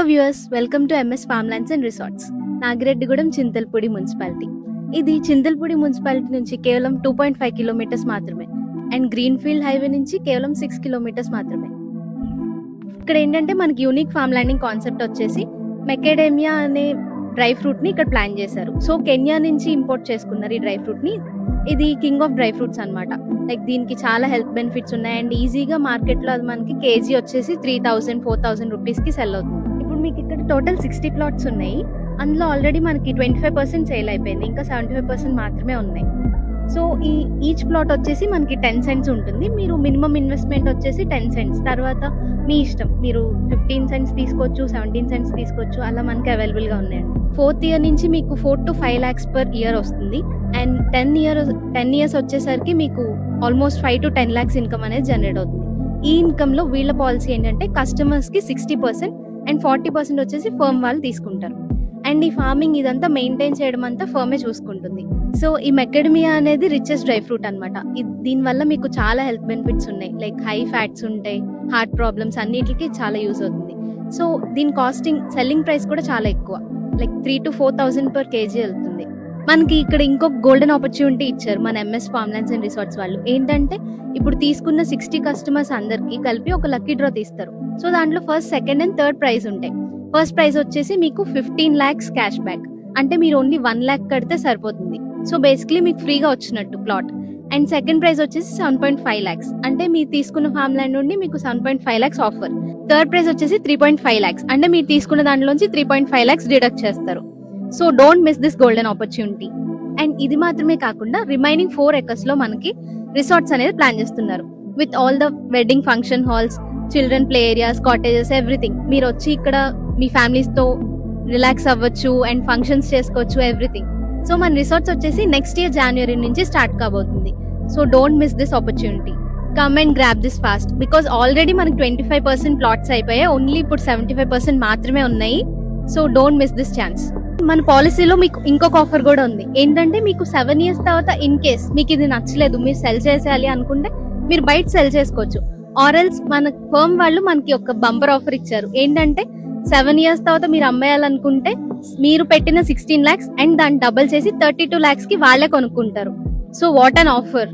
Viewers, welcome to MS farmlands and resorts, Nagireddigudem, Chintalapudi municipality. ఇది Chintalapudi municipality నుంచి కేవలం 2.5 కిలోమీటర్స్ మాత్రమే అండ్ గ్రీన్ ఫీల్డ్ హైవే నుంచి కేవలం 6 కిలోమీటర్స్ మాత్రమే. ఇక్కడ ఏంటంటే మనకి యూనిక్ ఫార్మ్ ల్యాండింగ్ కాన్సెప్ట్ వచ్చేసి మెకేడేమియా అనే డ్రై ఫ్రూట్ ని ఇక్కడ ప్లాన్ చేశారు. సో కెన్యా నుంచి ఇంపోర్ట్ చేసుకున్నారు ఈ డ్రై ఫ్రూట్ ని. ఇది కింగ్ ఆఫ్ డ్రై ఫ్రూట్స్ అన్నమాట. లైక్ దీనికి చాలా హెల్త్ బెనిఫిట్స్ ఉన్నాయి అండ్ ఈజీగా మార్కెట్ లో అది మనకి కేజీ వచ్చేసి 3000-4000 రూపీస్ కి సెల్ అవుతుంది. ఇప్పుడు మీకు ఇక్కడ టోటల్ 60 ప్లాట్స్ ఉన్నాయి. అందులో ఆల్రెడీ మనకి 25% సేల్ అయిపోయింది, ఇంకా 75% మాత్రమే ఉన్నాయి. సో ఈచ్ ప్లాట్ వచ్చేసి మనకి 10 cents ఉంటుంది. మీరు మినిమం ఇన్వెస్ట్మెంట్ వచ్చేసి 10 cents, తర్వాత మీ ఇష్టం, మీరు 15 cents తీసుకోవచ్చు, 17 cents తీసుకోవచ్చు, అలా మనకి అవైలబుల్ గా ఉన్నాయండి. 4th ఇయర్ నుంచి మీకు 4 to 5 lakhs per year వస్తుంది అండ్ 10 years వచ్చేసరికి మీకు ఆల్మోస్ట్ 5 to 10 lakhs ఇన్కమ్ అనేది జనరేట్ అవుతుంది. ఈ ఇన్కమ్ లో వీళ్ళ పాలసీ ఏంటంటే కస్టమర్స్ కి 60% అండ్ 40% వచ్చేసి ఫర్మ్ వాళ్ళు తీసుకుంటారు. అండ్ ఈ ఫార్మింగ్ ఇదంతా మెయింటైన్ చేయడం అంతా ఫర్మే చూసుకుంటుంది. సో ఈ మెకడమియా అనేది రిచెస్ట్ డ్రై ఫ్రూట్ అనమాట. దీని వల్ల మీకు చాలా హెల్త్ బెనిఫిట్స్ ఉన్నాయి. లైక్ హై ఫ్యాట్స్ ఉంటాయి, హార్ట్ ప్రాబ్లమ్స్ అన్నిటికీ చాలా యూజ్ అవుతుంది. సో దీని సెల్లింగ్ ప్రైస్ కూడా చాలా ఎక్కువ, లైక్ 3 to 4,000 per kg వెళ్తుంది. మనకి ఇక్కడ ఇంకొక గోల్డెన్ ఆపర్చునిటీ ఇచ్చారు మన ఎంఎస్ ఫార్మ్లాండ్స్ అండ్ రిసార్ట్స్ వాళ్ళు. ఏంటంటే ఇప్పుడు తీసుకున్న 60 కస్టమర్స్ అందరికి కలిపి ఒక లక్కీ డ్రా తీస్తారు. సో దాంట్లో first, second and third prize ఉంటాయి. ఫస్ట్ ప్రైజ్ వచ్చేసి మీకు 15 lakhs క్యాష్ బ్యాక్, అంటే మీరు ఓన్లీ 1 lakh కడితే సరిపోతుంది. సో బేసిక్లీ మీకు ఫ్రీగా వచ్చినట్టు ప్లాట్. అండ్ సెకండ్ ప్రైజ్ వచ్చేసి 7.5 lakhs, అంటే మీరు తీసుకున్న ఫార్మ్ ల్యాండ్ నుండి మీకు 7.5 lakhs ఆఫర్. థర్డ్ ప్రైజ్ వచ్చేసి 3.5 lakhs, అంటే మీరు తీసుకున్న దాంట్లోంచి 3.5 lakhs డిడక్ట్ చేస్తారు. So don't miss this golden opportunity. And ఇది మాత్రమే కాకుండా రిమైనింగ్ 4 acres లో మనకి రిసార్ట్స్ అనేది ప్లాన్ చేస్తున్నారు with all the wedding function halls, children play areas, cottages, everything. మీరు వచ్చి ఇక్కడ మీ ఫ్యామిలీస్ తో రిలాక్స్ అవ్వచ్చు అండ్ ఫంక్షన్స్ చేసుకోవచ్చు, ఎవ్రీథింగ్. సో మన రిసార్ట్స్ వచ్చేసి నెక్స్ట్ ఇయర్ January నుంచి స్టార్ట్ కాబోతుంది. So don't miss this opportunity. Come and grab this fast, because already మనకి 25% ప్లాట్స్ అయిపోయాయి, ఓన్లీ ఇప్పుడు 75% మాత్రమే ఉన్నాయి. So don't miss this chance. మన పాలసీలో మీకు ఇంకొక ఆఫర్ కూడా ఉంది. ఏంటంటే మీకు 7 years తర్వాత ఇన్ కేస్ మీకు ఇది నచ్చలేదు, మీరు సెల్ చేసేయాలి అనుకుంటే మీరు బయట సెల్ చేసుకోవచ్చు. ఆర్ఎల్స్ మన ఫర్మ్ వాళ్ళు మనకి ఒక బంపర్ ఆఫర్ ఇచ్చారు. ఏంటంటే 7 years తర్వాత మీరు అమ్మేయాలనుకుంటే మీరు పెట్టిన 16 lakhs అండ్ దాన్ని డబుల్ చేసి 32 lakhs కి వాళ్ళే కొనుక్కుంటారు. So what an offer.